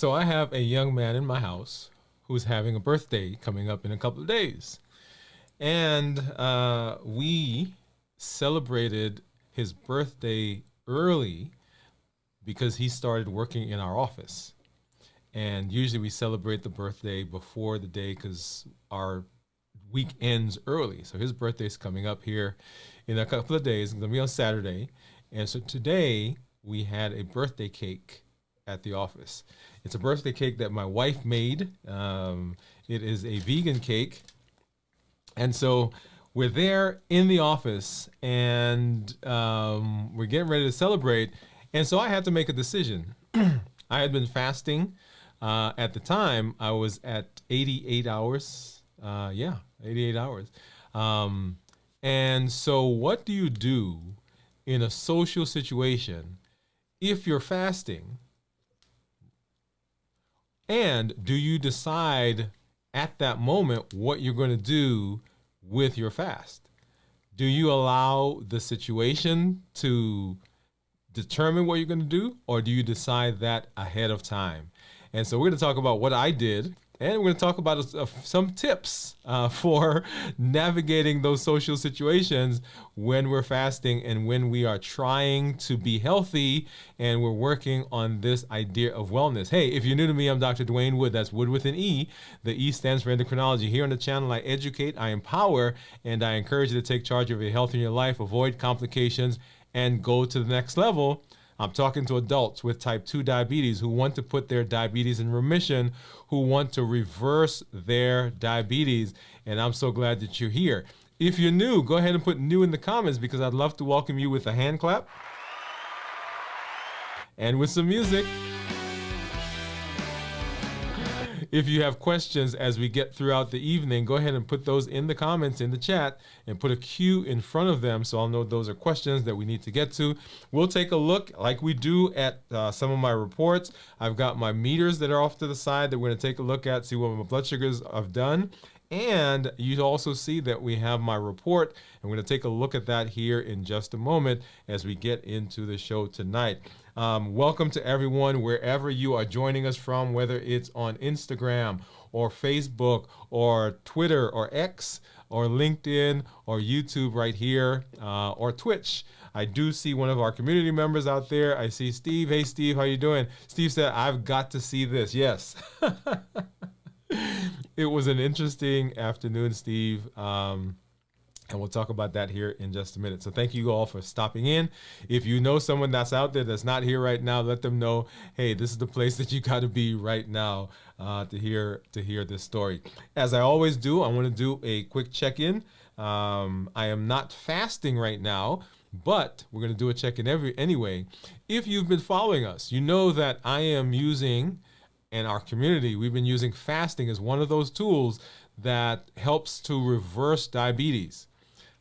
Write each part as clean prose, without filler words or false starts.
So I have a young man in my house who's having a birthday coming up in a couple of days. And we celebrated his birthday early because he started working in our office. And usually we celebrate the birthday before the day because our week ends early. So his birthday is coming up here in a couple of days. It's going to be on Saturday. And so today we had a birthday cake at the office. It's a birthday cake that my wife made. It is a vegan cake. And so we're there in the office and we're getting ready to celebrate. And so I had to make a decision. I had been fasting. At the time, I was at 88 hours. 88 hours. And so what do you do in a social situation if you're fasting? And do you decide at that moment what you're going to do with your fast? Do you allow the situation to determine what you're going to do, or do you decide that ahead of time? And so we're going to talk about what I did, and we're going to talk about some tips for navigating those social situations when we're fasting and when we are trying to be healthy and we're working on this idea of wellness. Hey, if you're new to me, I'm Dr. Dwain Woode. That's Wood with an E. The E stands for endocrinology. Here on the channel, I educate, I empower, and I encourage you to take charge of your health in your life, avoid complications, and go to the next level. I'm talking to adults with type 2 diabetes who want to put their diabetes in remission, who want to reverse their diabetes, and I'm so glad that you're here. If you're new, go ahead and put new in the comments because I'd love to welcome you with a hand clap and with some music. If you have questions as we get throughout the evening, go ahead and put those in the comments in the chat and put a Q in front of them so I'll know those are questions that we need to get to. We'll take a look like we do at some of my reports. I've got my meters that are off to the side that we're going to take a look at, see what my blood sugars have done. And you also see that we have my report, and we're going to take a look at that here in just a moment as we get into the show tonight. Welcome to everyone, wherever you are joining us from, whether it's on Instagram or Facebook or Twitter or X or LinkedIn or YouTube right here or Twitch. I do see one of our community members out there. I see Steve. Hey, Steve, how you doing? Steve said, I've got to see this. Yes. It was an interesting afternoon, Steve. And we'll talk about that here in just a minute. So thank you all for stopping in. If you know someone that's out there that's not here right now, let them know, hey, this is the place that you got to be right now to hear this story. As I always do, I want to do a quick check-in. I am not fasting right now, but we're going to do a check-in anyway. If you've been following us, you know that I am using, in our community, we've been using fasting as one of those tools that helps to reverse diabetes.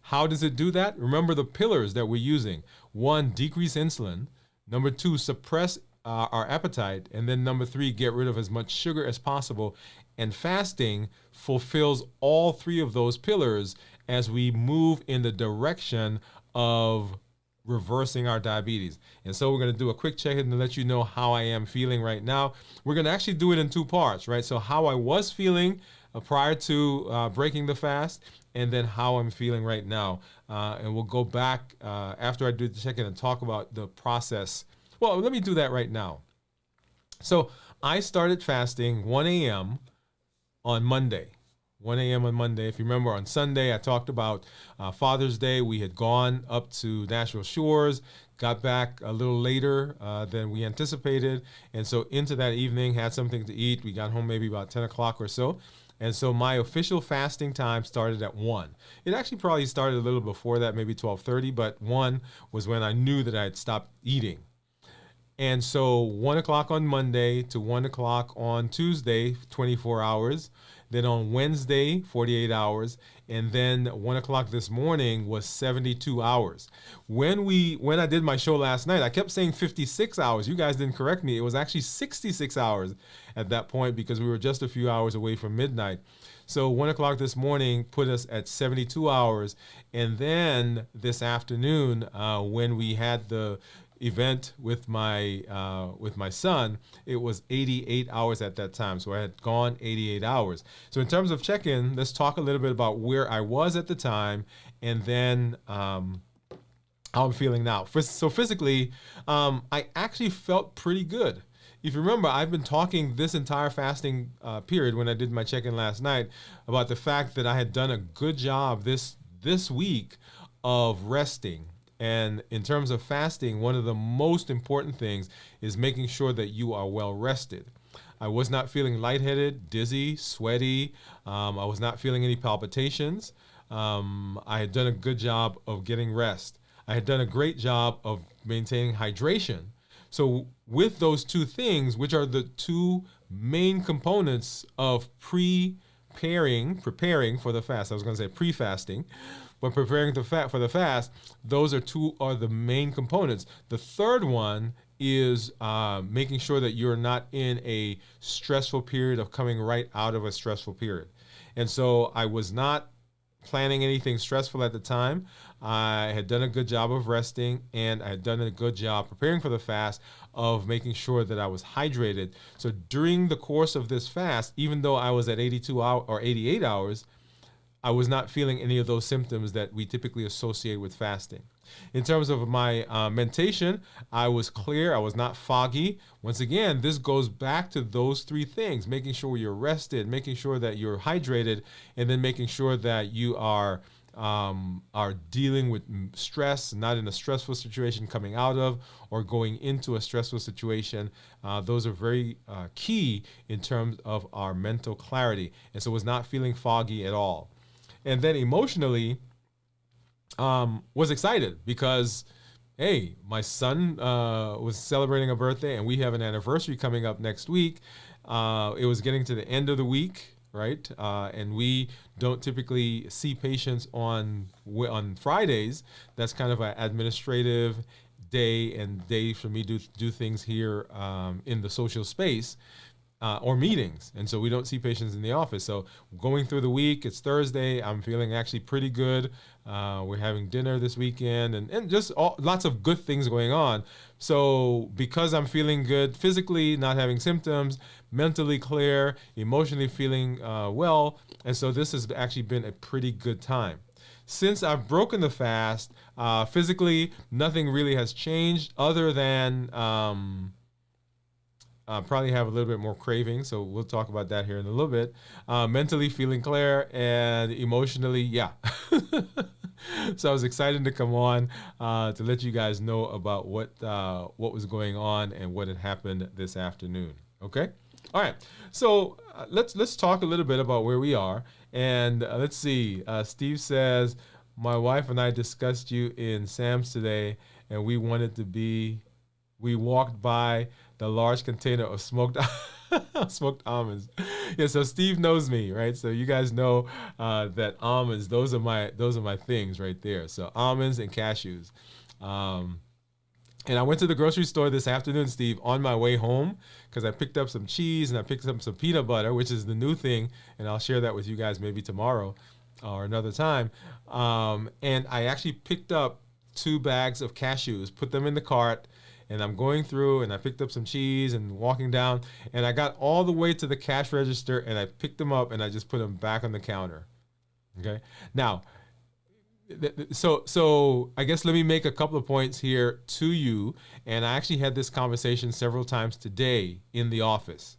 How does it do that? Remember the pillars that we're using. 1, decrease insulin. Number 2, suppress our appetite. And then number 3, get rid of as much sugar as possible. And fasting fulfills all 3 of those pillars as we move in the direction of reversing our diabetes. And so we're going to do a quick check-in to let you know how I am feeling right now. We're going to actually do it in 2 parts, right? So how I was feeling prior to breaking the fast, and then how I'm feeling right now. And we'll go back after I do the check-in and talk about the process. Well, let me do that right now. So I started fasting 1 a.m. on Monday. 1 a.m. on Monday. If you remember, on Sunday, I talked about Father's Day. We had gone up to Nashville Shores, got back a little later than we anticipated. And so into that evening, had something to eat. We got home maybe about 10 o'clock or so. And so my official fasting time started at 1. It actually probably started a little before that, maybe 12:30, but 1 was when I knew that I had stopped eating. And so 1 o'clock on Monday to 1 o'clock on Tuesday, 24 hours. Then on Wednesday, 48 hours. And then 1 o'clock this morning was 72 hours. When I did my show last night, I kept saying 56 hours. You guys didn't correct me. It was actually 66 hours at that point because we were just a few hours away from midnight. So 1 o'clock this morning put us at 72 hours. And then this afternoon, when we had the event with my son, it was 88 hours at that time. So I had gone 88 hours. So in terms of check-in, let's talk a little bit about where I was at the time, and then how I'm feeling now. So physically, I actually felt pretty good. If you remember, I've been talking this entire fasting period when I did my check-in last night about the fact that I had done a good job this week of resting. And in terms of fasting, one of the most important things is making sure that you are well rested. I was not feeling lightheaded, dizzy, sweaty. I was not feeling any palpitations. I had done a good job of getting rest. I had done a great job of maintaining hydration. So with those two things, which are the two main components of preparing for the fast. I was going to say pre-fasting, but preparing for the fast, those are the main components. The third one is making sure that you're not in a stressful period of coming right out of a stressful period. And so I was not planning anything stressful at the time. I had done a good job of resting, and I had done a good job preparing for the fast of making sure that I was hydrated. So during the course of this fast, even though I was at 82 hours or 88 hours, I was not feeling any of those symptoms that we typically associate with fasting. In terms of my mentation, I was clear. I was not foggy. Once again, this goes back to those three things: making sure you're rested, making sure that you're hydrated, and then making sure that you are dealing with stress, not in a stressful situation coming out of or going into a stressful situation. Those are very key in terms of our mental clarity. And so was not feeling foggy at all. And then emotionally, was excited because, hey, my son was celebrating a birthday, and we have an anniversary coming up next week. It was getting to the end of the week, right? And we don't typically see patients on Fridays. That's kind of an administrative day for me to do things here in the social space. Or meetings. And so we don't see patients in the office. So going through the week, it's Thursday. I'm feeling actually pretty good. We're having dinner this weekend and just lots of good things going on. So because I'm feeling good physically, not having symptoms, mentally clear, emotionally feeling well. And so this has actually been a pretty good time. Since I've broken the fast, physically, nothing really has changed other than probably have a little bit more craving, so we'll talk about that here in a little bit. Mentally feeling clear, and emotionally, yeah. So I was excited to come on to let you guys know about what was going on and what had happened this afternoon. Okay, all right. So let's talk a little bit about where we are, and let's see. Steve says, my wife and I discussed you in Sam's today, and we walked by the large container of smoked almonds. Yeah, so Steve knows me, right? So you guys know that almonds, those are my things right there. So almonds and cashews. And I went to the grocery store this afternoon, Steve, on my way home, because I picked up some cheese and I picked up some peanut butter, which is the new thing, and I'll share that with you guys maybe tomorrow or another time. And I actually picked up 2 bags of cashews, put them in the cart, and I'm going through, and I picked up some cheese and walking down, and I got all the way to the cash register, and I picked them up, and I just put them back on the counter. Okay. Now, so I guess let me make a couple of points here to you, and I actually had this conversation several times today in the office.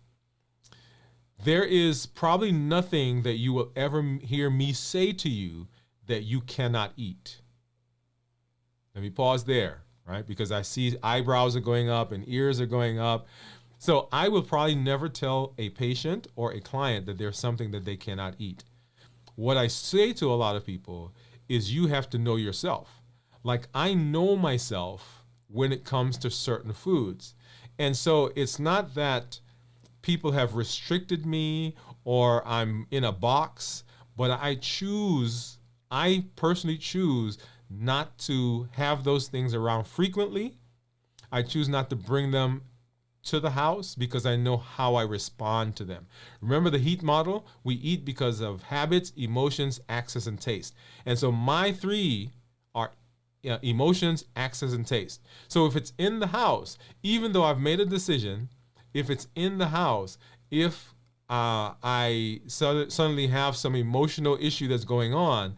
There is probably nothing that you will ever hear me say to you that you cannot eat. Let me pause there. Right? Because I see eyebrows are going up and ears are going up. So I will probably never tell a patient or a client that there's something that they cannot eat. What I say to a lot of people is you have to know yourself. Like I know myself when it comes to certain foods. And so it's not that people have restricted me or I'm in a box, but I personally choose not to have those things around frequently. I choose not to bring them to the house because I know how I respond to them. Remember the HEAT model? We eat because of habits, emotions, access, and taste. And so my 3 are emotions, access, and taste. So if it's in the house, even though I've made a decision, if it's in the house, if I suddenly have some emotional issue that's going on,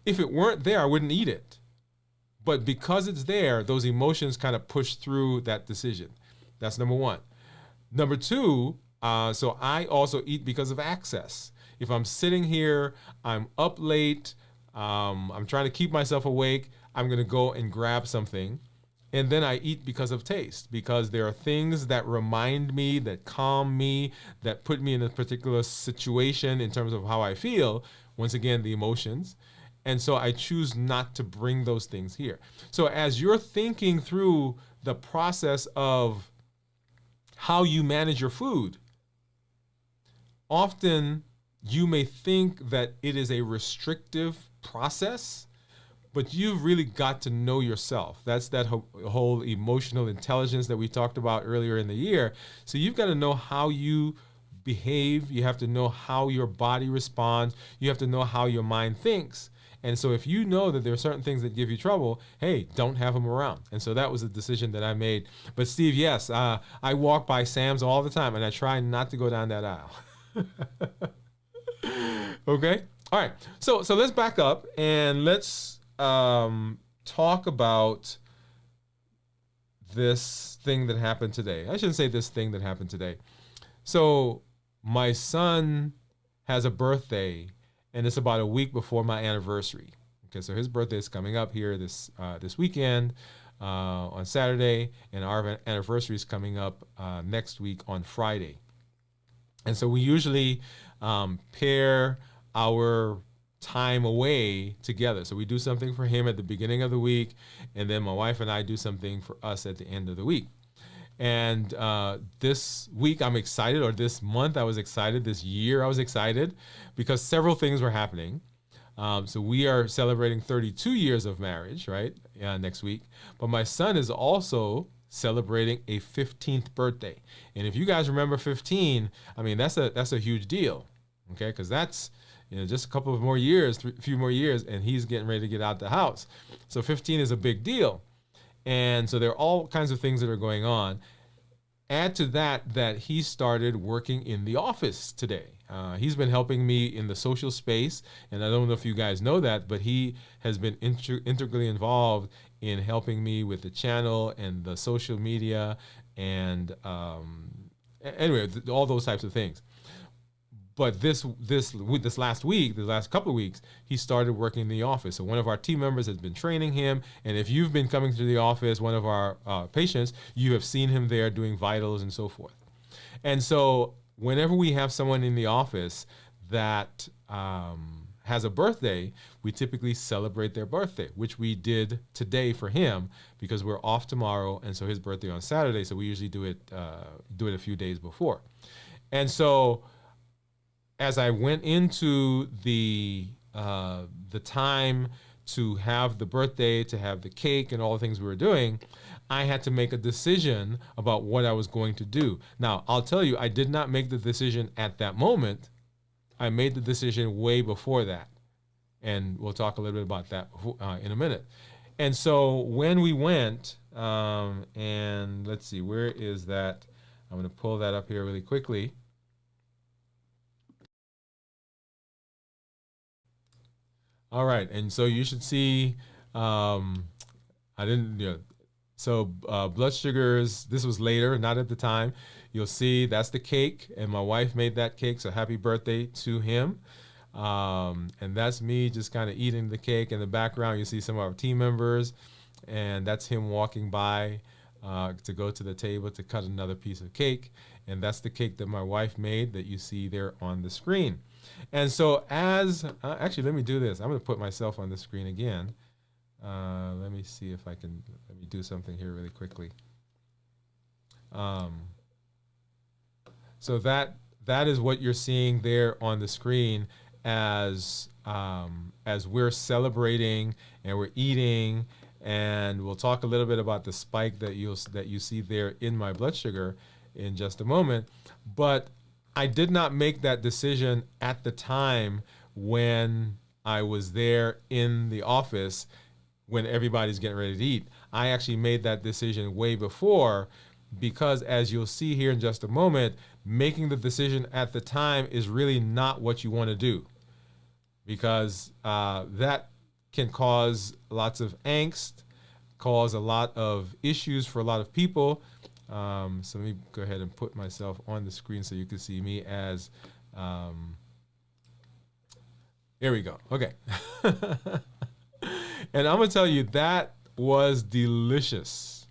if it weren't there, I wouldn't eat it. But because it's there, those emotions kind of push through that decision. That's number one. Number two, so I also eat because of access. If I'm sitting here, I'm up late, I'm trying to keep myself awake, I'm going to go and grab something. And then I eat because of taste, because there are things that remind me, that calm me, that put me in a particular situation in terms of how I feel. Once again, the emotions. And so I choose not to bring those things here. So as you're thinking through the process of how you manage your food, often you may think that it is a restrictive process, but you've really got to know yourself. That's that whole emotional intelligence that we talked about earlier in the year. So you've got to know how you behave. You have to know how your body responds. You have to know how your mind thinks. And so if you know that there are certain things that give you trouble, hey, don't have them around. And so that was a decision that I made. But Steve, yes, I walk by Sam's all the time, and I try not to go down that aisle. Okay? All right. So let's back up, and let's talk about this thing that happened today. I shouldn't say this thing that happened today. So my son has a birthday, and it's about a week before my anniversary. Okay, so his birthday is coming up here this weekend on Saturday, and our anniversary is coming up next week on Friday. And so we usually pair our time away together. So we do something for him at the beginning of the week, and then my wife and I do something for us at the end of the week. And this week I'm excited, or this month I was excited, this year I was excited, because several things were happening. So we are celebrating 32 years of marriage, right, next week. But my son is also celebrating a 15th birthday. And if you guys remember 15, I mean, that's a huge deal, okay, because that's just a couple of more years, a few more years, and he's getting ready to get out the house. So 15 is a big deal. And so there are all kinds of things that are going on. Add to that he started working in the office today. He's been helping me in the social space, and I don't know if you guys know that, but he has been integrally involved in helping me with the channel and the social media, and anyway, all those types of things. But this last week, the last couple of weeks, he started working in the office. So one of our team members has been training him. And if you've been coming to the office, one of our patients, you have seen him there doing vitals and so forth. And so whenever we have someone in the office that has a birthday, we typically celebrate their birthday, which we did today for him because we're off tomorrow. And so his birthday on Saturday. So we usually do it a few days before. And so as I went into the time to have the birthday, to have the cake and all the things we were doing, I had to make a decision about what I was going to do. Now, I'll tell you, I did not make the decision at that moment. I made the decision way before that. And we'll talk a little bit about that in a minute. And so when we went, and let's see, where is that? I'm going to pull that up here really quickly. All right, and so you should see, so blood sugars, this was later, not at the time. You'll see that's the cake, and my wife made that cake, so happy birthday to him. And that's me just kind of eating the cake. In the background, you see some of our team members, and that's him walking by to go to the table to cut another piece of cake. And that's the cake that my wife made that you see there on the screen. And so actually, let me do this. I'm going to put myself on the screen again. Let me see if let me do something here really quickly. So that is what you're seeing there on the screen as we're celebrating and we're eating, and we'll talk a little bit about the spike that you see there in my blood sugar in just a moment. But I did not make that decision at the time when I was there in the office when everybody's getting ready to eat. I actually made that decision way before, because as you'll see here in just a moment, making the decision at the time is really not what you want to do, because that can cause lots of angst, cause a lot of issues for a lot of people. So let me go ahead and put myself on the screen so you can see me as, there we go. Okay. And I'm going to tell you, that was delicious,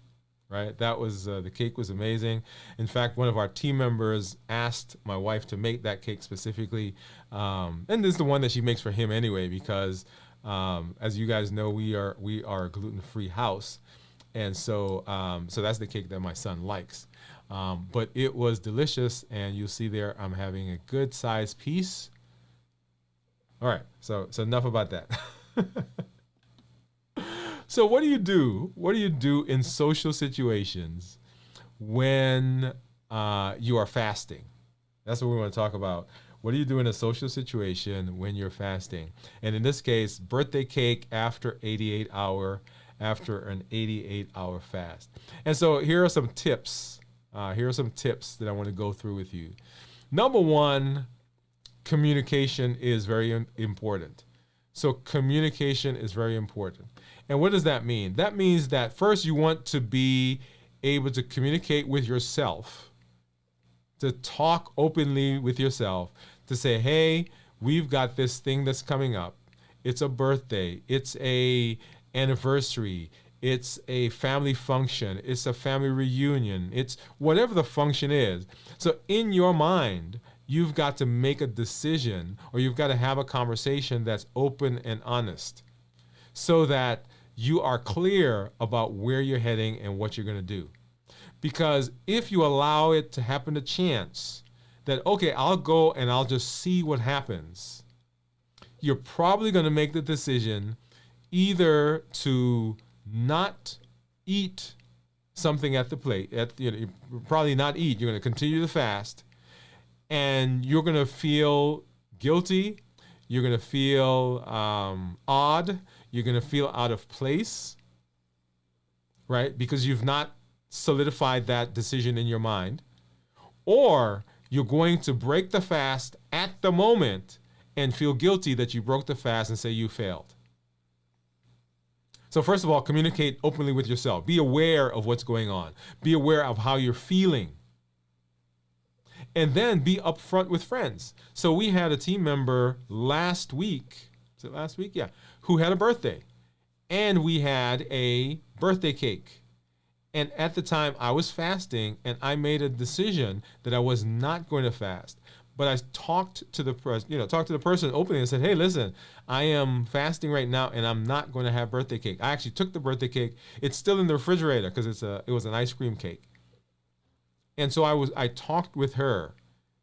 right? That was, the cake was amazing. In fact, one of our team members asked my wife to make that cake specifically. And this is the one that she makes for him anyway, because as you guys know, we are a gluten-free house. And so, so that's the cake that my son likes. But it was delicious, and you'll see there I'm having a good sized piece. All right, so enough about that. So what do you do? What do you do in social situations when you are fasting? That's what we want to talk about. What do you do in a social situation when you're fasting? And in this case, birthday cake after an 88-hour fast. And so here are some tips. Here are some tips that I want to go through with you. Number one, communication is very important. So communication is very important. And what does that mean? That means that first you want to be able to communicate with yourself, to talk openly with yourself, to say, hey, we've got this thing that's coming up. It's a birthday. It's a anniversary. It's a family function. It's a family reunion. It's whatever the function is. So in your mind, you've got to make a decision, or you've got to have a conversation that's open and honest, so that you are clear about where you're heading and what you're going to do. Because if you allow it to happen to chance, that, okay, I'll go and I'll just see what happens, you're probably going to make the decision either to not eat something at the plate, probably not eat, you're going to continue to fast, and you're going to feel guilty, you're going to feel odd, you're going to feel out of place, right? Because you've not solidified that decision in your mind. Or you're going to break the fast at the moment and feel guilty that you broke the fast and say you failed. So first of all, communicate openly with yourself. Be aware of what's going on. Be aware of how you're feeling. And then be upfront with friends. So we had a team member last week, was it last week? Yeah, who had a birthday. And we had a birthday cake. And at the time I was fasting, and I made a decision that I was not going to fast. But I talked to the person openly and said, hey, listen, I am fasting right now and I'm not going to have birthday cake. I actually took the birthday cake. It's still in the refrigerator because it was an ice cream cake. And so I talked with her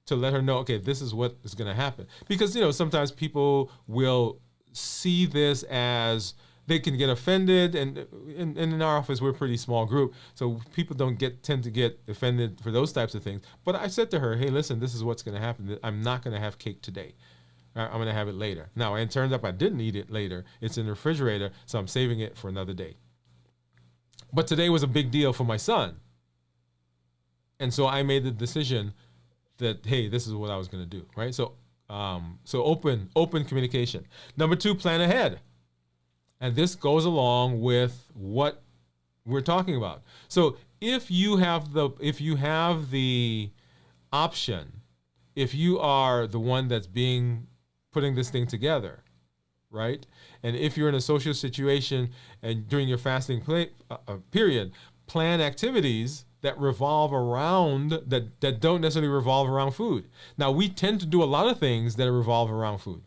to let her know, okay, this is what is going to happen. Because, sometimes people will see this as, they can get offended, and in our office, we're a pretty small group, so people tend to get offended for those types of things. But I said to her, hey, listen, this is what's going to happen. I'm not going to have cake today. I'm going to have it later. Now, it turns out I didn't eat it later. It's in the refrigerator, so I'm saving it for another day. But today was a big deal for my son. And so I made the decision that, hey, this is what I was going to do, right? So open communication. Number 2, plan ahead. And this goes along with what we're talking about. So if you have the option, if you are the one that's putting this thing together, right? And if you're in a social situation and during your fasting period, plan activities that revolve around, that don't necessarily revolve around food. Now, we tend to do a lot of things that revolve around food,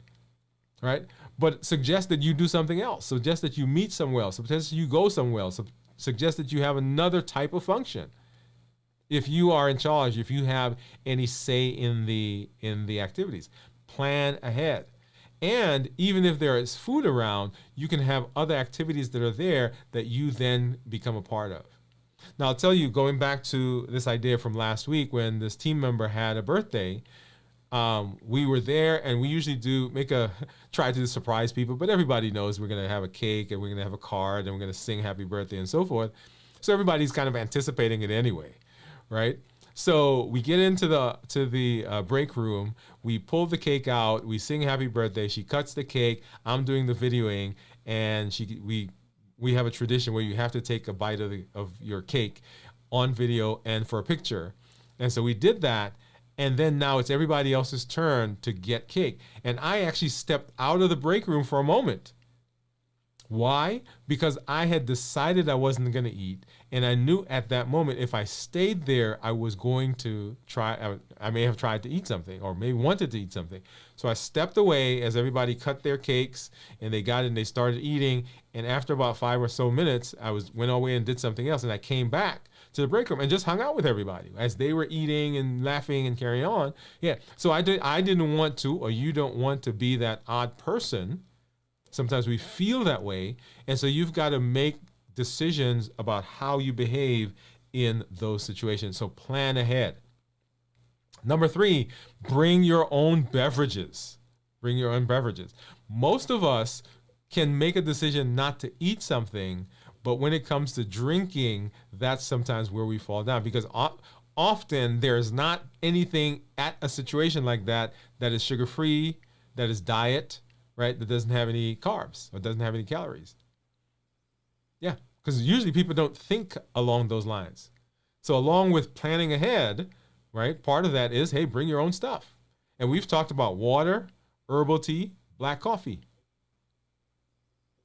right? But suggest that you do something else. Suggest that you meet somewhere else. Suggest that you go somewhere else. Suggest that you have another type of function. If you are in charge, if you have any say in the activities, plan ahead. And even if there is food around, you can have other activities that are there that you then become a part of. Now, I'll tell you, going back to this idea from last week when this team member had a birthday, we were there, and we usually try to surprise people, but everybody knows we're going to have a cake and we're going to have a card and we're going to sing happy birthday and so forth. So everybody's kind of anticipating it anyway, right? So we get into the break room, we pull the cake out, we sing happy birthday, she cuts the cake, I'm doing the videoing, and we have a tradition where you have to take a bite of your cake on video and for a picture. And so we did that. And then now it's everybody else's turn to get cake. And I actually stepped out of the break room for a moment. Why? Because I had decided I wasn't going to eat. And I knew at that moment, if I stayed there, I was going to I may have tried to eat something or maybe wanted to eat something. So I stepped away as everybody cut their cakes and they got it and they started eating. And after about 5 or so minutes, went away and did something else. And I came back to the break room and just hung out with everybody as they were eating and laughing and carrying on. Yeah. So I didn't want to, or you don't want to be that odd person. Sometimes we feel that way. And so you've got to make decisions about how you behave in those situations. So plan ahead. Number 3, bring your own beverages. Bring your own beverages. Most of us can make a decision not to eat something, but when it comes to drinking, that's sometimes where we fall down, because often there's not anything at a situation like that is sugar-free, that is diet, right? That doesn't have any carbs or doesn't have any calories. Yeah, because usually people don't think along those lines. So along with planning ahead, right, part of that is, hey, bring your own stuff. And we've talked about water, herbal tea, black coffee.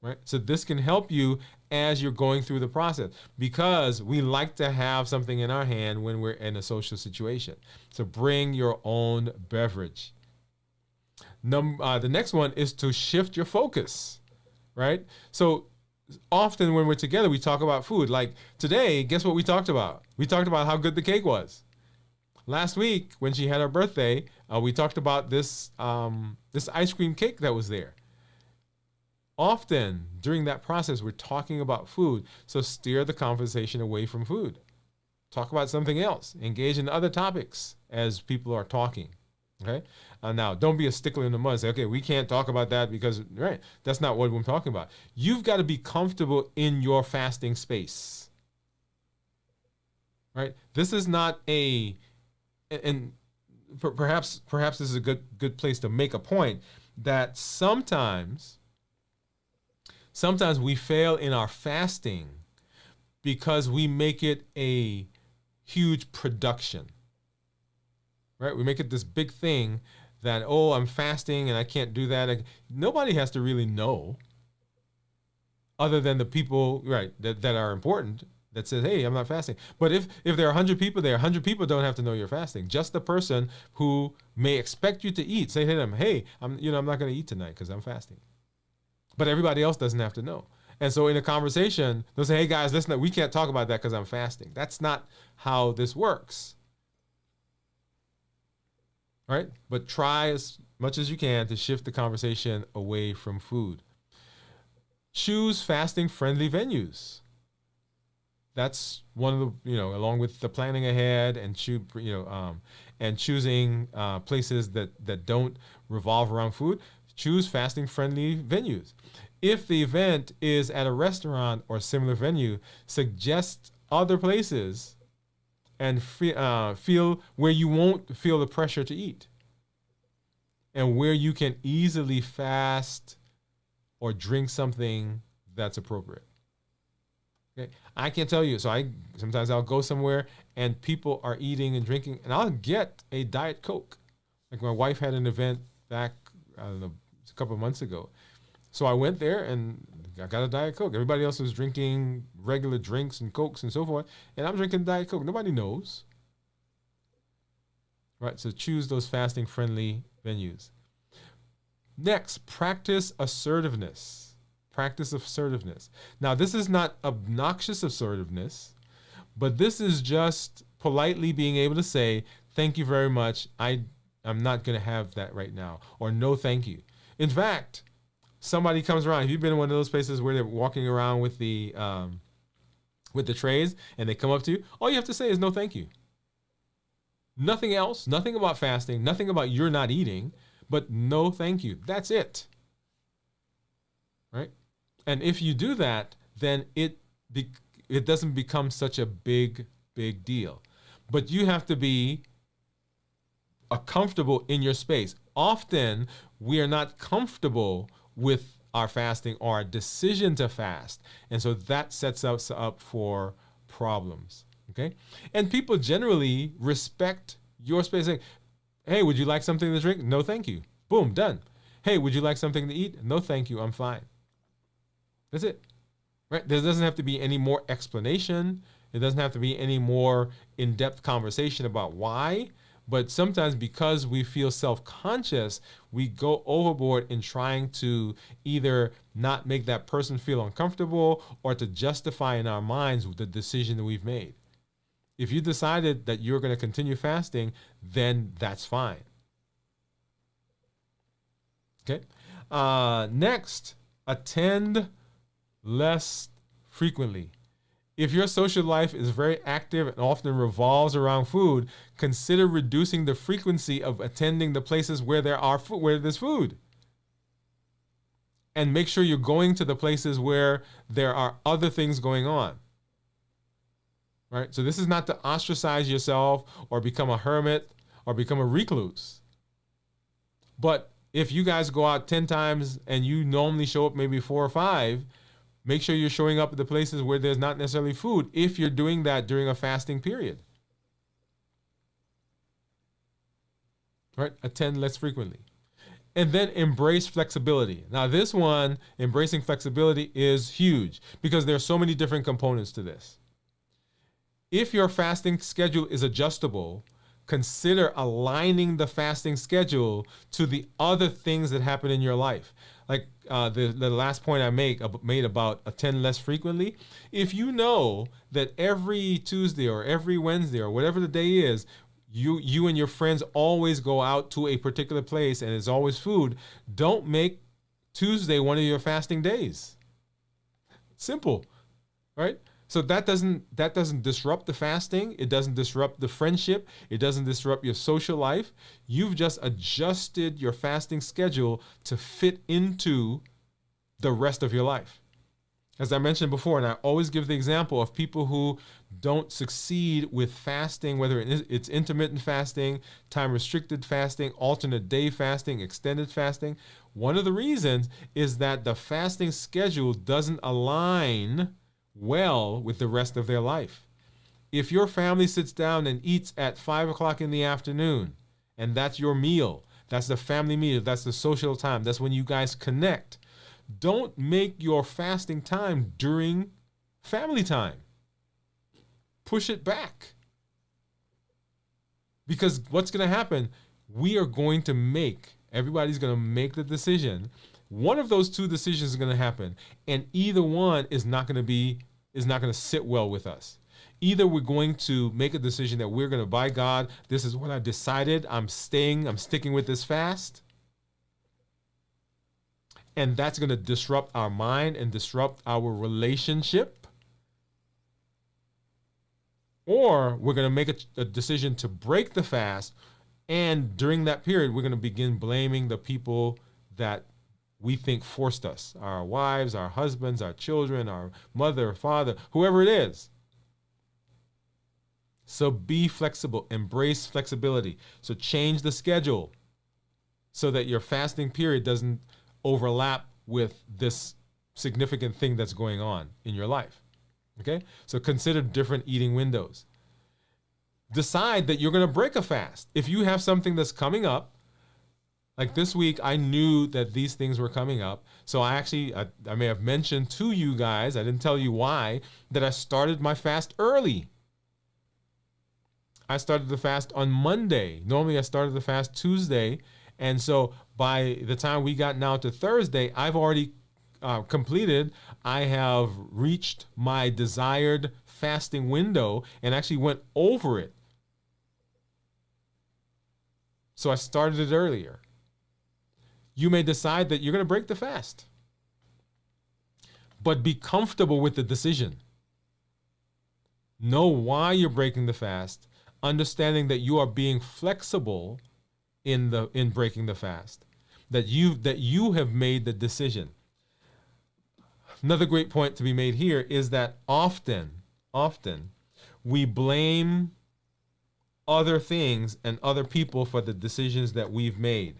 Right? So this can help you as you're going through the process, because we like to have something in our hand when we're in a social situation. So bring your own beverage. The next one is to shift your focus, right? So often when we're together, we talk about food. Like today, guess what we talked about? We talked about how good the cake was. Last week, when she had her birthday, we talked about this ice cream cake that was there. Often during that process, we're talking about food. So steer the conversation away from food. Talk about something else. Engage in other topics as people are talking. Okay. Now, don't be a stickler in the mud and say, okay, we can't talk about that because, right, that's not what we're talking about. You've got to be comfortable in your fasting space. Right? This is not and perhaps this is a good place to make a point that sometimes we fail in our fasting because we make it a huge production, right? We make it this big thing that, oh, I'm fasting and I can't do that. Nobody has to really know, other than the people, right, that are important, that says, hey, I'm not fasting. But if there are 100 people there, 100 people don't have to know you're fasting. Just the person who may expect you to eat. Say to them, hey, I'm not going to eat tonight because I'm fasting. But everybody else doesn't have to know. And so in a conversation, they'll say, hey guys, listen, we can't talk about that because I'm fasting. That's not how this works. Right? But try as much as you can to shift the conversation away from food. Choose fasting-friendly venues. That's one of the, along with the planning ahead and choosing places that don't revolve around food. Choose fasting-friendly venues. If the event is at a restaurant or similar venue, suggest other places and feel where you won't feel the pressure to eat and where you can easily fast or drink something that's appropriate. Okay, I can't tell you. So sometimes I'll go somewhere and people are eating and drinking, and I'll get a Diet Coke. Like my wife had an event back, I don't know, a couple of months ago. So I went there and I got a Diet Coke. Everybody else was drinking regular drinks and Cokes and so forth, and I'm drinking Diet Coke. Nobody knows. Right? So choose those fasting-friendly venues. Next, practice assertiveness. Practice assertiveness. Now, this is not obnoxious assertiveness, but this is just politely being able to say, thank you very much. I'm not going to have that right now. Or no, thank you. In fact, somebody comes around. If you've been in one of those places where they're walking around with the trays and they come up to you, all you have to say is no, thank you. Nothing else, nothing about fasting, nothing about you're not eating, but no thank you. That's it. Right? And if you do that, then it doesn't become such a big deal. But you have to be comfortable in your space. Often we are not comfortable with our fasting or our decision to fast. And so that sets us up for problems. Okay? And people generally respect your space. Like, hey, would you like something to drink? No, thank you. Boom, done. Hey, would you like something to eat? No, thank you. I'm fine. That's it. Right? There doesn't have to be any more explanation. It doesn't have to be any more in-depth conversation about why. But sometimes because we feel self-conscious, we go overboard in trying to either not make that person feel uncomfortable or to justify in our minds the decision that we've made. If you decided that you're going to continue fasting, then that's fine. Okay. Next, attend less frequently. If your social life is very active and often revolves around food, consider reducing the frequency of attending the places where there's food. And make sure you're going to the places where there are other things going on. Right? So this is not to ostracize yourself or become a hermit or become a recluse. But if you guys go out 10 times and you normally show up maybe 4 or 5, make sure you're showing up at the places where there's not necessarily food if you're doing that during a fasting period. Right? Attend less frequently. And then embrace flexibility. Now this one, embracing flexibility, is huge because there are so many different components to this. If your fasting schedule is adjustable, consider aligning the fasting schedule to the other things that happen in your life. Like the last point I made about attend less frequently. If you know that every Tuesday or every Wednesday or whatever the day is, you and your friends always go out to a particular place and there's always food, don't make Tuesday one of your fasting days. Simple, right? So that doesn't disrupt the fasting. It doesn't disrupt the friendship. It doesn't disrupt your social life. You've just adjusted your fasting schedule to fit into the rest of your life. As I mentioned before, and I always give the example of people who don't succeed with fasting, whether it's intermittent fasting, time-restricted fasting, alternate day fasting, extended fasting. One of the reasons is that the fasting schedule doesn't align well with the rest of their life. If your family sits down and eats at 5 o'clock in the afternoon, and that's your meal, that's the family meal, that's the social time, that's when you guys connect, don't make your fasting time during family time. Push it back. Because what's going to happen, everybody's going to make the decision. One of those two decisions is going to happen, and either one is not going to sit well with us. Either we're going to make a decision that we're going to, by God, this is what I decided, I'm sticking with this fast. And that's going to disrupt our mind and disrupt our relationship. Or we're going to make a decision to break the fast, and during that period, we're going to begin blaming the people that we think forced us, our wives, our husbands, our children, our mother, father, whoever it is. So be flexible, embrace flexibility. So change the schedule so that your fasting period doesn't overlap with this significant thing that's going on in your life. Okay? So consider different eating windows. Decide that you're going to break a fast. If you have something that's coming up, like this week, I knew that these things were coming up. So I may have mentioned to you guys, I didn't tell you why, that I started my fast early. I started the fast on Monday. Normally I started the fast Tuesday. And so by the time we got now to Thursday, I've already completed. I have reached my desired fasting window and actually went over it. So I started it earlier. You may decide that you're going to break the fast, but be comfortable with the decision. Know why you're breaking the fast. understanding that you are being flexible in breaking the fast, that you have made the decision. Another great point to be made here is that often we blame other things and other people for the decisions that we've made.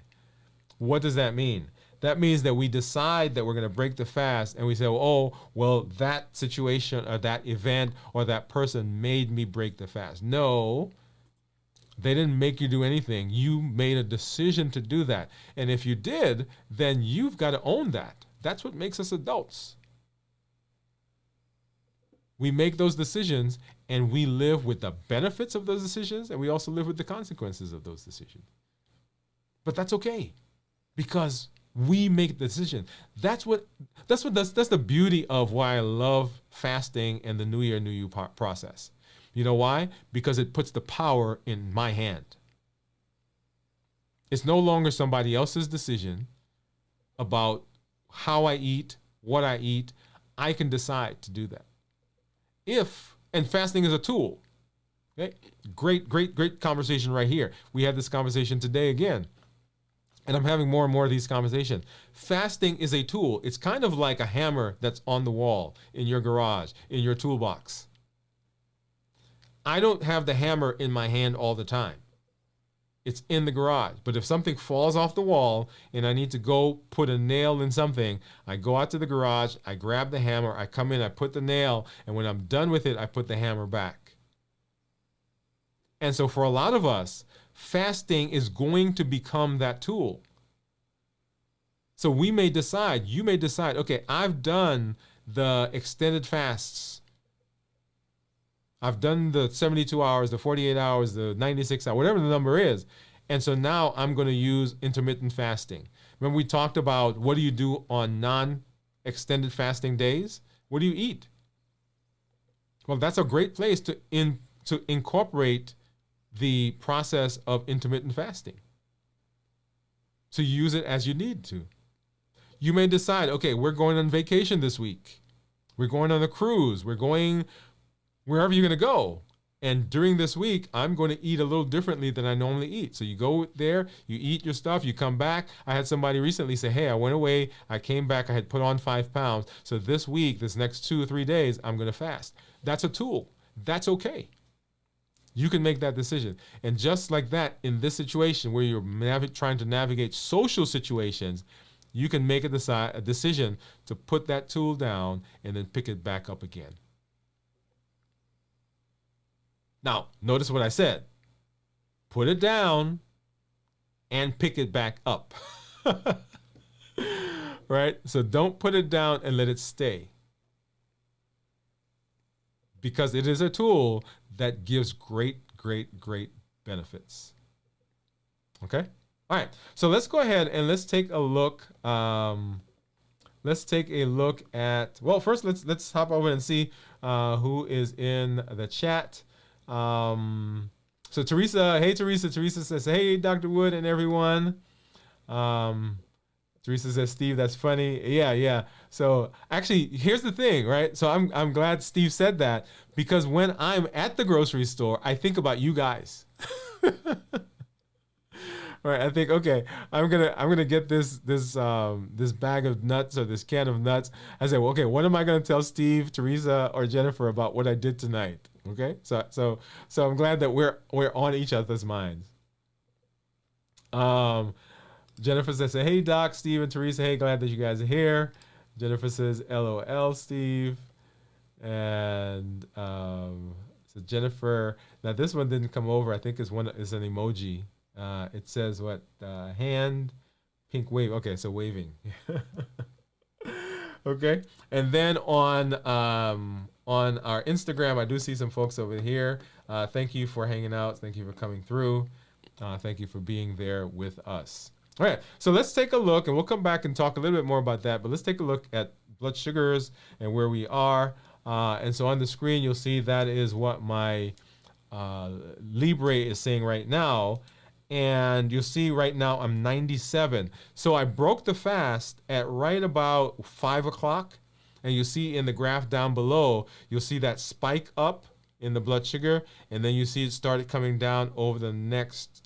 What does that mean? That means that we decide that we're going to break the fast and we say, oh, well, that situation or that event or that person made me break the fast. No, they didn't make you do anything. You made a decision to do that. And if you did, then you've got to own that. That's what makes us adults. We make those decisions and we live with the benefits of those decisions, and we also live with the consequences of those decisions. But that's okay, because we make the decision. That's the beauty of why I love fasting and the New Year, New You process. You know why? Because it puts the power in my hand. It's no longer somebody else's decision about how I eat, what I eat. I can decide to do that. And fasting is a tool. Okay? Great conversation right here. We had this conversation today again. And I'm having more and more of these conversations. Fasting is a tool. It's kind of like a hammer that's on the wall, in your garage, in your toolbox. I don't have the hammer in my hand all the time. It's in the garage. But if something falls off the wall and I need to go put a nail in something, I go out to the garage, I grab the hammer, I come in, I put the nail, and when I'm done with it, I put the hammer back. And so for a lot of us, fasting is going to become that tool. So you may decide, okay, I've done the extended fasts. I've done the 72 hours, the 48 hours, the 96 hours, whatever the number is. And so now I'm going to use intermittent fasting. Remember we talked about what do you do on non-extended fasting days? What do you eat? Well, that's a great place to incorporate the process of intermittent fasting. So you use it as you need to. You may decide, okay, we're going on vacation this week. We're going on a cruise. We're going wherever you're going to go. And during this week, I'm going to eat a little differently than I normally eat. So you go there, you eat your stuff, you come back. I had somebody recently say, hey, I went away, I came back, I had put on 5 pounds. So this week, this next 2 or 3 days, I'm going to fast. That's a tool. That's okay. You can make that decision. And just like that, in this situation where you're trying to navigate social situations, you can make a decision to put that tool down and then pick it back up again. Now, notice what I said. Put it down and pick it back up. Right? So don't put it down and let it stay. Because it is a tool that gives great benefits. Okay? All right. So let's go ahead and let's take a look. Let's take a look at, well, first let's hop over and see who is in the chat. So Teresa, hey Teresa says, hey Dr. Woode and everyone. Teresa says, Steve, that's funny. Yeah. So actually, here's the thing, right? So I'm glad Steve said that, because when I'm at the grocery store, I think about you guys. Right? I think, okay, I'm gonna get this bag of nuts or this can of nuts. I say, well, okay, what am I gonna tell Steve, Teresa, or Jennifer about what I did tonight? Okay, so I'm glad that we're on each other's minds. Jennifer says, hey Doc, Steve, and Teresa, hey, glad that you guys are here. Jennifer says, LOL, Steve. And so Jennifer, now this one didn't come over. I think it's an emoji. It says what? Hand, pink wave. Okay, so waving. Okay, and then on our Instagram, I do see some folks over here. Thank you for hanging out. Thank you for coming through. Thank you for being there with us. All right, so let's take a look, and we'll come back and talk a little bit more about that, but let's take a look at blood sugars and where we are. And so on the screen, you'll see that is what my Libre is saying right now. And you'll see right now I'm 97. So I broke the fast at right about 5 o'clock. And you see in the graph down below, you'll see that spike up in the blood sugar, and then you see it started coming down over the next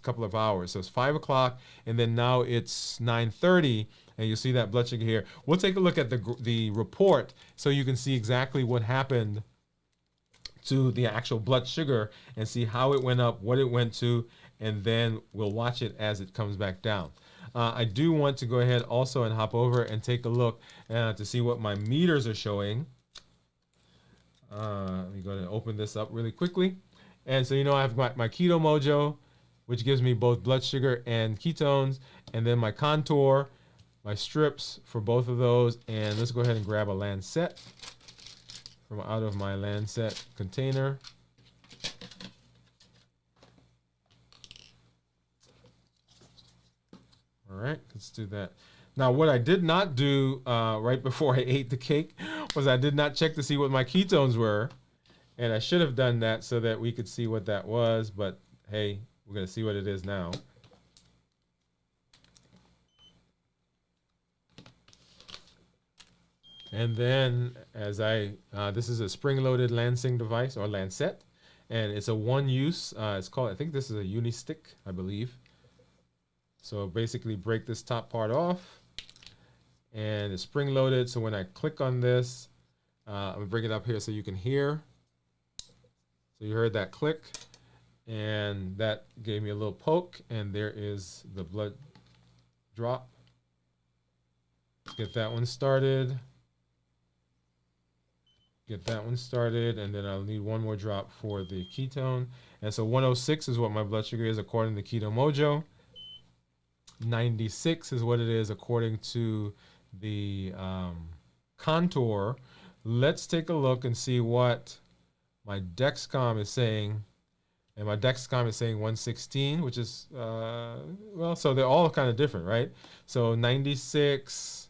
couple of hours. So it's 5 o'clock, and then now it's 9:30, and you see that blood sugar here. We'll take a look at the report so you can see exactly what happened to the actual blood sugar and see how it went up, what it went to, and then we'll watch it as it comes back down. I do want to go ahead also and hop over and take a look to see what my meters are showing. Let me go ahead and open this up really quickly. And so, I have my Keto Mojo, which gives me both blood sugar and ketones, and then my contour, my strips for both of those. And let's go ahead and grab a Lancet from out of my Lancet container. All right, let's do that. Now, what I did not do right before I ate the cake was I did not check to see what my ketones were. And I should have done that so that we could see what that was. But, hey, we're going to see what it is now. And then, as this is a spring-loaded lancing device, or lancet. And it's a one-use. It's called, I think this is a Unistick, I believe. So basically break this top part off. And it's spring-loaded, so when I click on this, I'm going to bring it up here so you can hear. So you heard that click, and that gave me a little poke, and there is the blood drop. Let's get that one started. Get that one started, and then I'll need one more drop for the ketone. And so 106 is what my blood sugar is according to Keto Mojo. 96 is what it is according to the contour. Let's take a look and see what my Dexcom is saying. And my Dexcom is saying 116, which is, well, so they're all kind of different, right? So 96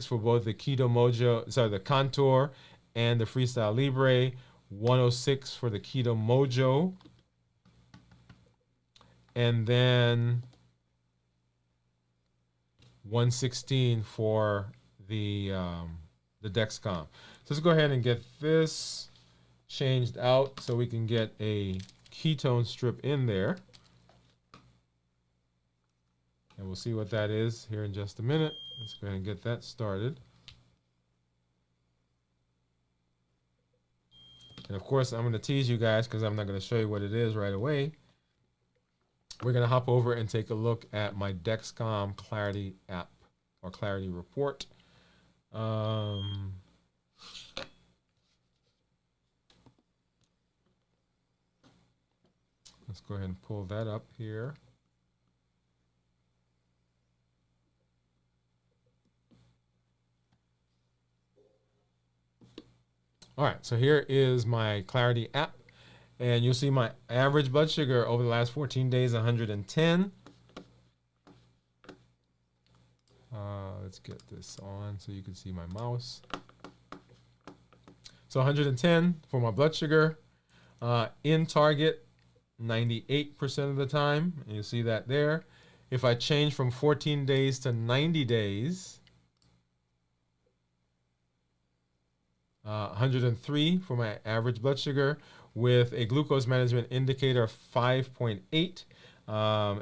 for both the Keto Mojo, sorry, the Contour and the Freestyle Libre. 106 for the Keto Mojo. And then 116 for the Dexcom. So let's go ahead and get this changed out so we can get a ketone strip in there. And we'll see what that is here in just a minute. Let's go ahead and get that started. And of course, I'm going to tease you guys because I'm not going to show you what it is right away. We're going to hop over and take a look at my Dexcom Clarity app or Clarity report. Let's go ahead and pull that up here. All right, so here is my Clarity app. And you'll see my average blood sugar over the last 14 days, 110. Let's get this on so you can see my mouse. So 110 for my blood sugar. In target, 98% of the time. And you see that there. If I change from 14 days to 90 days, 103 for my average blood sugar, with a glucose management indicator of 5.8.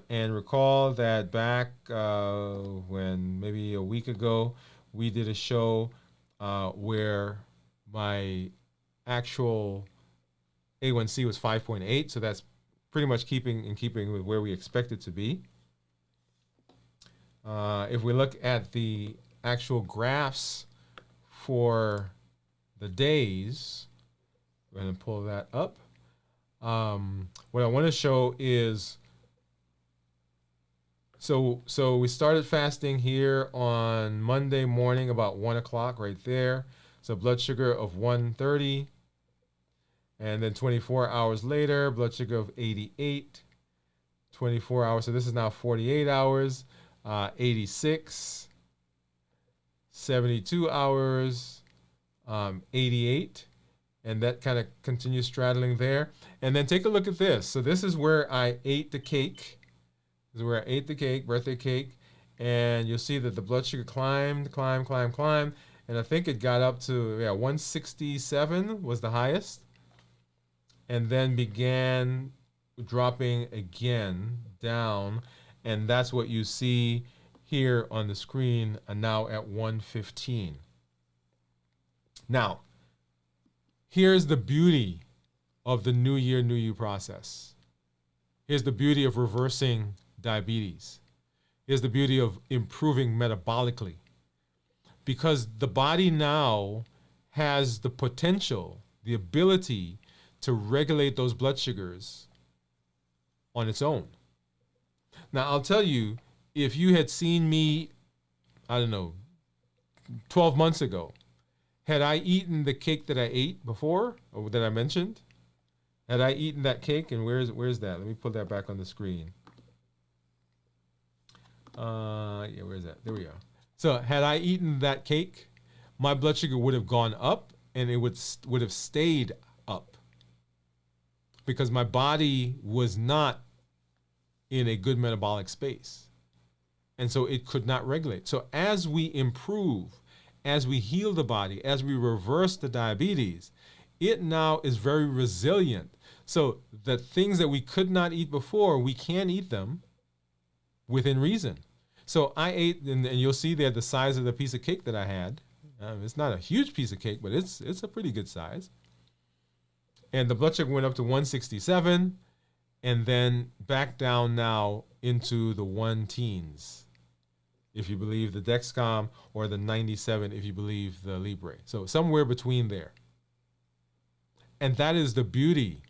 And recall that back when maybe a week ago, we did a show where my actual A1C was 5.8. So that's pretty much in keeping with where we expect it to be. If we look at the actual graphs for the days, go ahead and pull that up. What I want to show is, so we started fasting here on Monday morning about 1 o'clock right there. So blood sugar of 130. And then 24 hours later, blood sugar of 88. 24 hours, so this is now 48 hours. 86. 72 hours. 88. And that kind of continues straddling there. And then take a look at this. So this is where I ate the cake. This is where I ate the cake, birthday cake. And you'll see that the blood sugar climbed. and I think it got up to 167 was the highest, and then began dropping again down, and that's what you see here on the screen, now at 115. Now, here's the beauty of the New Year, New You process. Here's the beauty of reversing diabetes. Here's the beauty of improving metabolically. Because the body now has the potential, the ability to regulate those blood sugars on its own. Now, I'll tell you, if you had seen me, 12 months ago, had I eaten the cake that I ate before, or that I mentioned, had I eaten that cake, and where's that? Let me put that back on the screen. Where's that? There we go. So had I eaten that cake, my blood sugar would have gone up, and it would have stayed up, because my body was not in a good metabolic space. And so it could not regulate. So as we improve, as we heal the body, as we reverse the diabetes, it now is very resilient. So the things that we could not eat before, we can eat them within reason. So I ate, and you'll see there the size of the piece of cake that I had. It's not a huge piece of cake, but it's a pretty good size. And the blood sugar went up to 167, and then back down now into the 1-teens, if you believe the Dexcom, or the 97 if you believe the Libre. So somewhere between there. And that is the beauty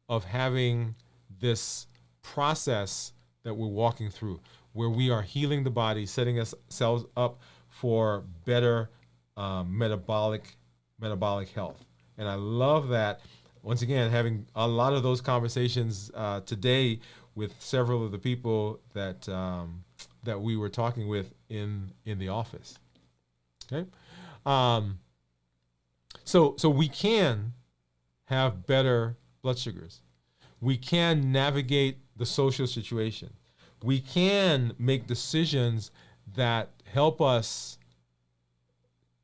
of having this process that we're walking through, where we are healing the body, setting ourselves up for better metabolic health. And I love that. Once again, having a lot of those conversations today with several of the people that we were talking with in the office. Okay, so we can have better blood sugars. We can navigate the social situation. We can make decisions that help us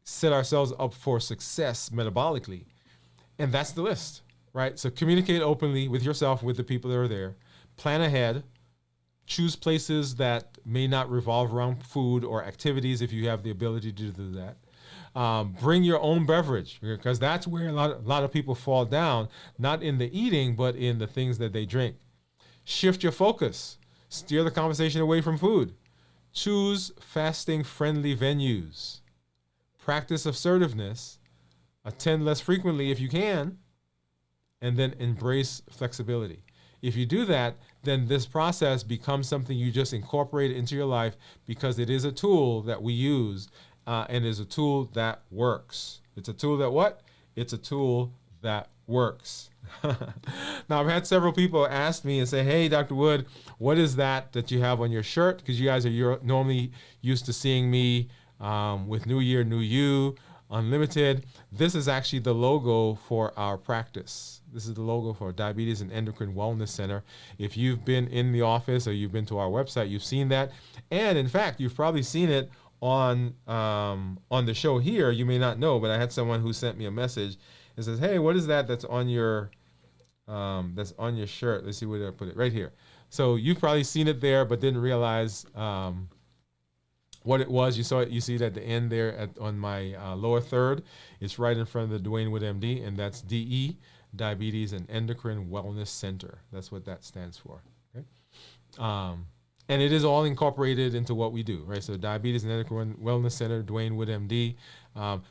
set ourselves up for success metabolically. And that's the list, right? So communicate openly with yourself, with the people that are there. Plan ahead. Choose places that may not revolve around food or activities if you have the ability to do that. Bring your own beverage, because that's where a lot of people fall down, not in the eating, but in the things that they drink. Shift your focus. Steer the conversation away from food. Choose fasting-friendly venues. Practice assertiveness. Attend less frequently if you can, and then embrace flexibility. If you do that, then this process becomes something you just incorporate into your life, because it is a tool that we use, and is a tool that works. It's a tool that what? It's a tool that works. Now, I've had several people ask me and say, hey, Dr. Woode, what is that you have on your shirt? Because you guys are normally used to seeing me with New Year, New You, Unlimited. This is actually the logo for our practice. This is the logo for Diabetes and Endocrine Wellness Center. If you've been in the office or you've been to our website, you've seen that. And in fact, you've probably seen it on the show here. You may not know, but I had someone who sent me a message and says, hey, what is that's on your shirt? Let's see where I put it. Right here. So you've probably seen it there, but didn't realize what it was. You saw it. You see it at the end there on my lower third. It's right in front of the Dwain Woode, MD, and that's DE, Diabetes and Endocrine Wellness Center. That's what that stands for. Okay. And it is all incorporated into what we do, right? So Diabetes and Endocrine Wellness Center, Dwain Woode, MD.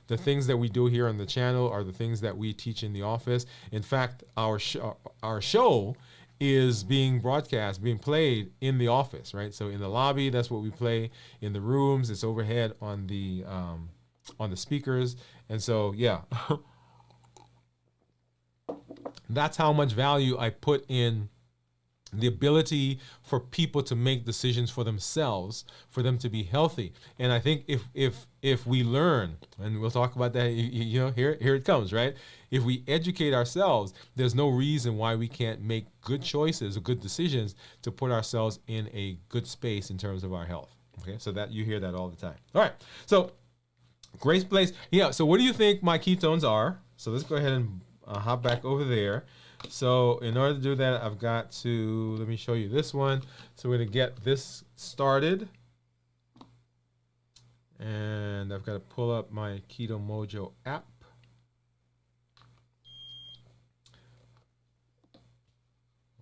The things that we do here on the channel are the things that we teach in the office. In fact, our show is being broadcast, being played in the office, right? So in the lobby, that's what we play. In the rooms, it's overhead on the speakers. And so, yeah, that's how much value I put in the ability for people to make decisions for themselves, for them to be healthy. And I think if we learn, and we'll talk about that, here it comes, right? If we educate ourselves, there's no reason why we can't make good choices or good decisions to put ourselves in a good space in terms of our health. Okay, so that you hear that all the time. All right, so Great place. Yeah. So what do you think my ketones are? So let's go ahead and hop back over there. So in order to do that, I've got to, let me show you this one. So we're going to get this started. And I've got to pull up my Keto Mojo app.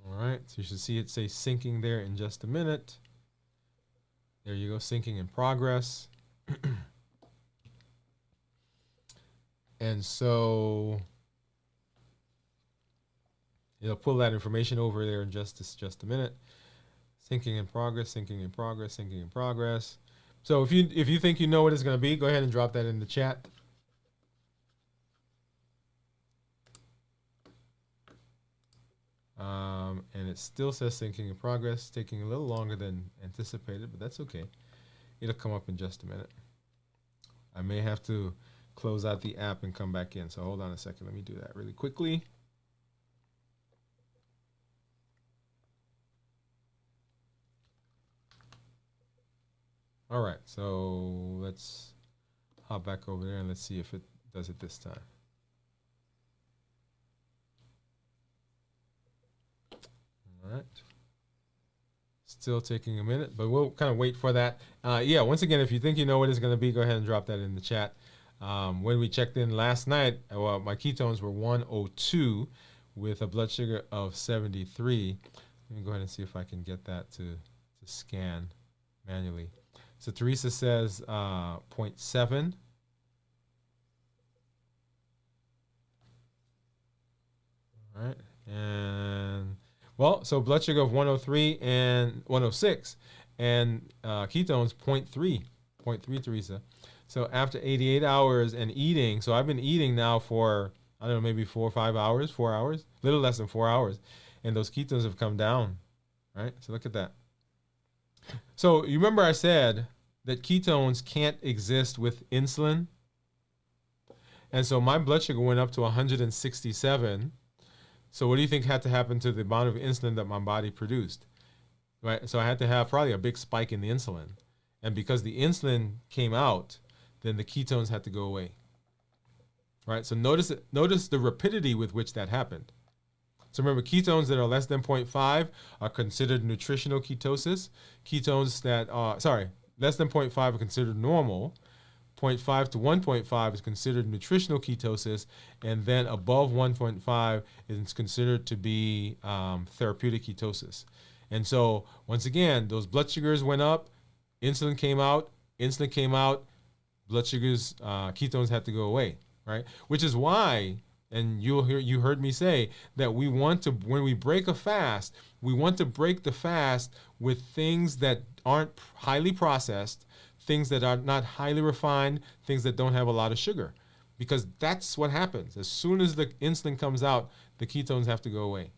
All right. So you should see it say syncing there in just a minute. There you go. Syncing in progress. And so it'll pull that information over there in just a minute. Syncing in progress, syncing in progress, syncing in progress. So if you think you know what it's going to be, go ahead and drop that in the chat. And it still says syncing in progress, taking a little longer than anticipated, but that's okay. It'll come up in just a minute. I may have to close out the app and come back in. So hold on a second. Let me do that really quickly. All right. So let's hop back over there and let's see if it does it this time. All right. Still taking a minute, but we'll kind of wait for that. Yeah, once again, if you think you know what it's going to be, go ahead and drop that in the chat. When we checked in last night, well, my ketones were 102 with a blood sugar of 73. Let me go ahead and see if I can get that to scan manually. So Teresa says 0.7. All right. And, well, so blood sugar of 103 and 106. And ketones 0.3, Teresa. So after 88 hours and eating, so I've been eating now for, I don't know, maybe 4 or 5 hours, 4 hours, a little less than 4 hours. And those ketones have come down, right? So look at that. So you remember I said that ketones can't exist with insulin? And so my blood sugar went up to 167. So what do you think had to happen to the amount of insulin that my body produced? Right? So I had to have probably a big spike in the insulin. And because the insulin came out, then the ketones had to go away. Right? So notice the rapidity with which that happened. So remember, ketones that are less than 0.5 are considered nutritional ketosis. Ketones that are, less than 0.5 are considered normal. 0.5 to 1.5 is considered nutritional ketosis. And then above 1.5 is considered to be therapeutic ketosis. And so, once again, those blood sugars went up, insulin came out, blood sugars, ketones had to go away, right? Which is why, and you heard me say that we want to, when we break a fast, we want to break the fast with things that aren't highly processed, things that are not highly refined, things that don't have a lot of sugar, because that's what happens. As soon as the insulin comes out, the ketones have to go away.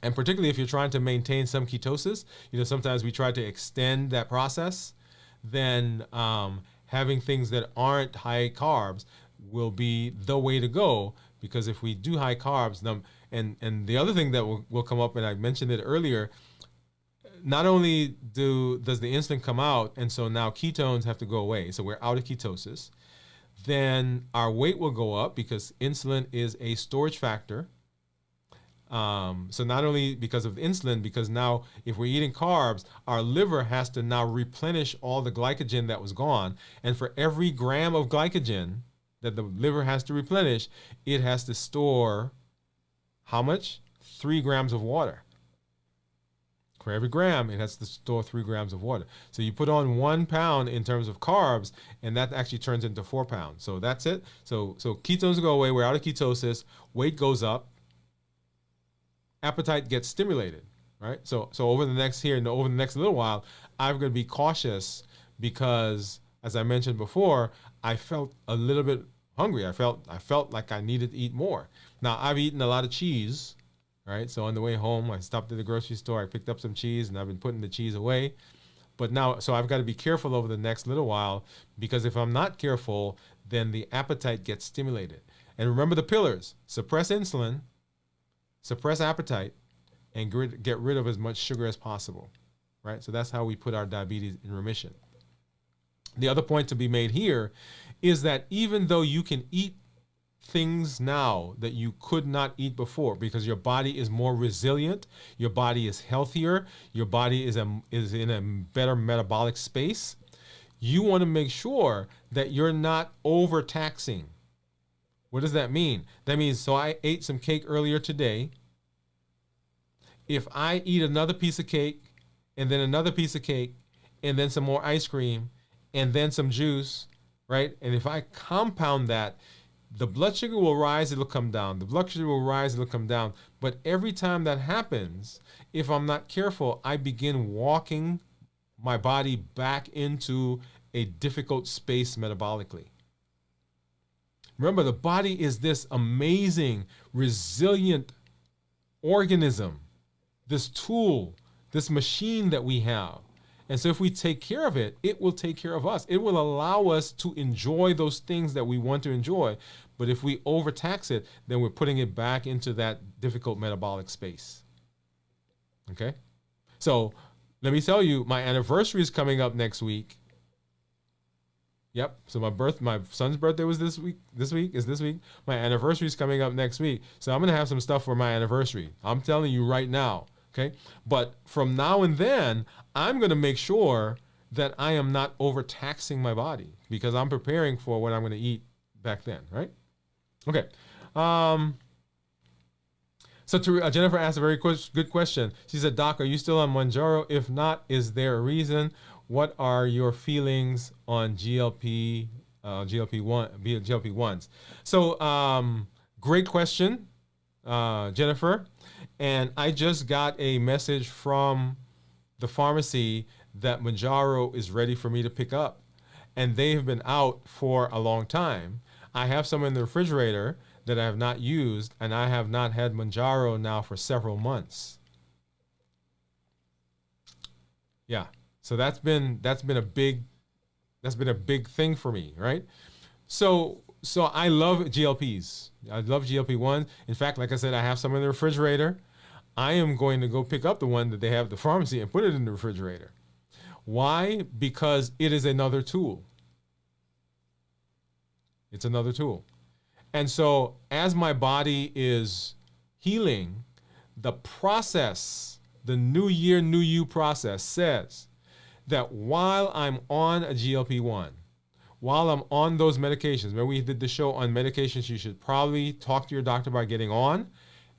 And particularly if you're trying to maintain some ketosis, sometimes we try to extend that process, then having things that aren't high carbs will be the way to go, because if we do high carbs, and the other thing that will come up, and I mentioned it earlier, not only does the insulin come out, and so now ketones have to go away, so we're out of ketosis, then our weight will go up because insulin is a storage factor. So not only because of insulin, because now if we're eating carbs, our liver has to now replenish all the glycogen that was gone. And for every gram of glycogen that the liver has to replenish, it has to store how much? 3 grams of water. For every gram, it has to store 3 grams of water. So you put on 1 pound in terms of carbs, and that actually turns into 4 pounds. So that's it. So ketones go away. We're out of ketosis. Weight goes up. Appetite gets stimulated, right? So over the next little while, I'm going to be cautious because, as I mentioned before, I felt a little bit hungry. I felt like I needed to eat more. Now, I've eaten a lot of cheese, right? So on the way home, I stopped at the grocery store. I picked up some cheese, and I've been putting the cheese away. But now, so I've got to be careful over the next little while, because if I'm not careful, then the appetite gets stimulated. And remember the pillars: suppress insulin, suppress appetite, and get rid of as much sugar as possible, right? So that's how we put our diabetes in remission. The other point to be made here is that even though you can eat things now that you could not eat before because your body is more resilient, your body is healthier, your body is in a better metabolic space, you want to make sure that you're not overtaxing. What does that mean? That means, so I ate some cake earlier today. If I eat another piece of cake and then another piece of cake and then some more ice cream and then some juice, right? And if I compound that, the blood sugar will rise, it'll come down. The blood sugar will rise, it'll come down. But every time that happens, if I'm not careful, I begin walking my body back into a difficult space metabolically. Remember, the body is this amazing, resilient organism, this tool, this machine that we have. And so if we take care of it, it will take care of us. It will allow us to enjoy those things that we want to enjoy. But if we overtax it, then we're putting it back into that difficult metabolic space. Okay? So let me tell you, my anniversary is coming up next week. Yep. So my son's birthday was this week. This week. My anniversary is coming up next week. So I'm going to have some stuff for my anniversary. I'm telling you right now. Okay. But from now and then, I'm going to make sure that I am not overtaxing my body because I'm preparing for what I'm going to eat back then. Right. Okay. So Jennifer asked a very good question. She said, Doc, are you still on Mounjaro? If not, is there a reason? What are your feelings on GLP-1s? So great question, Jennifer. And I just got a message from the pharmacy that Mounjaro is ready for me to pick up. And they have been out for a long time. I have some in the refrigerator that I have not used, and I have not had Mounjaro now for several months. Yeah. So that's been a big thing for me, right? So I love GLPs. I love GLP-1s. In fact, like I said, I have some in the refrigerator. I am going to go pick up the one that they have at the pharmacy and put it in the refrigerator. Why? Because it is another tool. It's another tool. And so as my body is healing, the process, the New Year, New You process says that while I'm on a GLP-1, while I'm on those medications, remember we did the show on medications you should probably talk to your doctor about getting on,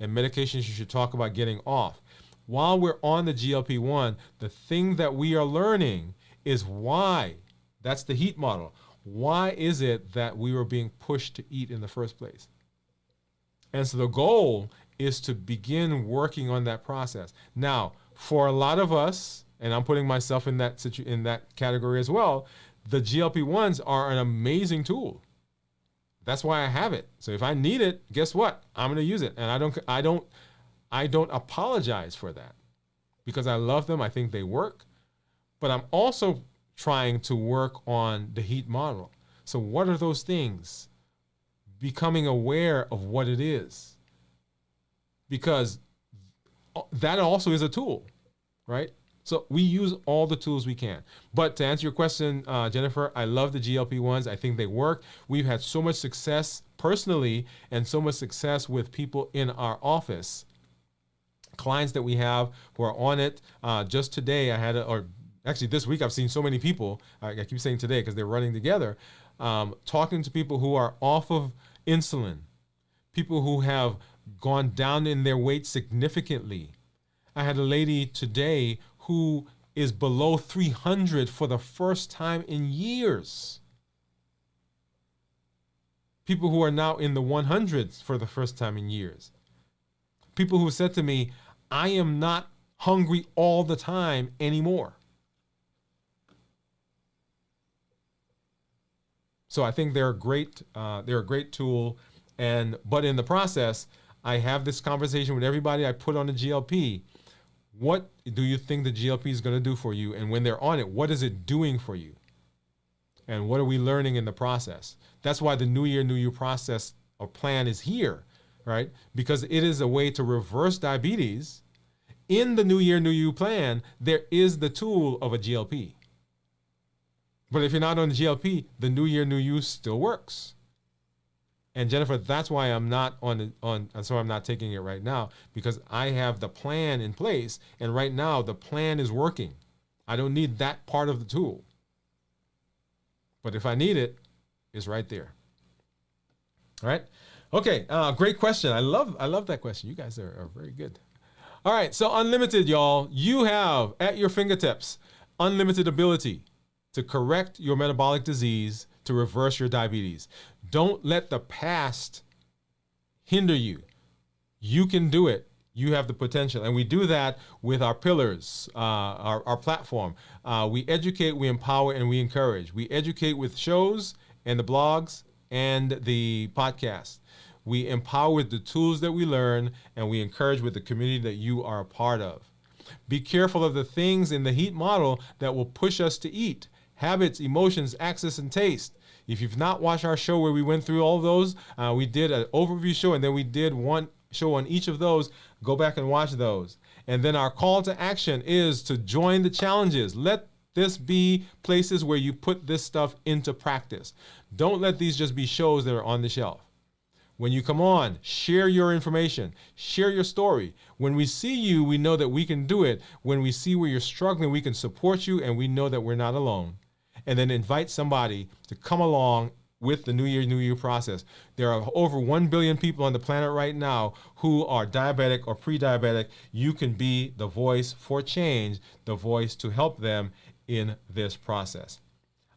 and medications you should talk about getting off. While we're on the GLP-1, the thing that we are learning is why, that's the heat model, why is it that we were being pushed to eat in the first place? And so the goal is to begin working on that process. Now, for a lot of us, and I'm putting myself in that category as well, the GLP-1s are an amazing tool. That's why I have it. So if I need it, guess what? I'm going to use it. And I don't apologize for that because I love them. I think they work. But I'm also trying to work on the heat model. So what are those things? Becoming aware of what it is. Because that also is a tool, right? So we use all the tools we can. But to answer your question, Jennifer, I love the GLP-1s. I think they work. We've had so much success personally and so much success with people in our office. Clients that we have who are on it. Just today I had, actually this week I've seen so many people, I keep saying today because they're running together, talking to people who are off of insulin, people who have gone down in their weight significantly. I had a lady today who is below 300 for the first time in years. People who are now in the 100s for the first time in years. People who said to me, I am not hungry all the time anymore. So I think they're a great tool. But in the process, I have this conversation with everybody I put on the GLP. What do you think the GLP is going to do for you? And when they're on it, what is it doing for you? And what are we learning in the process? That's why the New Year, New You process or plan is here, right? Because it is a way to reverse diabetes. In the New Year, New You plan, there is the tool of a GLP. But if you're not on the GLP, the New Year, New You still works. And Jennifer, that's why I'm not so I'm not taking it right now, because I have the plan in place, and right now the plan is working. I don't need that part of the tool. But if I need it, it's right there. All right. Okay. Great question. I love that question. You guys are very good. All right. So unlimited, y'all. You have at your fingertips unlimited ability to correct your metabolic disease, to reverse your diabetes. Don't let the past hinder you. You can do it. You have the potential. And we do that with our pillars, our platform. We educate, we empower, and we encourage. We educate with shows and the blogs and the podcast. We empower with the tools that we learn, and we encourage with the community that you are a part of. Be careful of the things in the HEAT model that will push us to eat. Habits, emotions, access, and taste. If you've not watched our show where we went through all those, we did an overview show, and then we did one show on each of those. Go back and watch those. And then our call to action is to join the challenges. Let this be places where you put this stuff into practice. Don't let these just be shows that are on the shelf. When you come on, share your information, share your story. When we see you, we know that we can do it. When we see where you're struggling, we can support you, and we know that we're not alone. And then invite somebody to come along with the New Year, New You process. There are over 1 billion people on the planet right now who are diabetic or pre-diabetic. You can be the voice for change, the voice to help them in this process.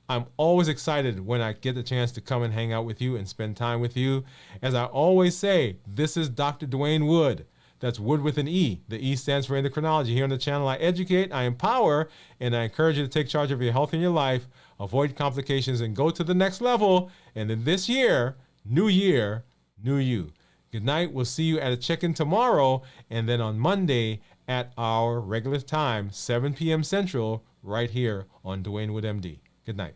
I'm always excited when I get the chance to come and hang out with you and spend time with you. As I always say, this is Dr. Dwain Woode. That's Wood with an E. The E stands for endocrinology. Here on the channel, I educate, I empower, and I encourage you to take charge of your health and your life, avoid complications, and go to the next level. And in this year, New You. Good night. We'll see you at a check-in tomorrow, and then on Monday at our regular time, 7 p.m. Central, right here on Dwain Woode MD. Good night.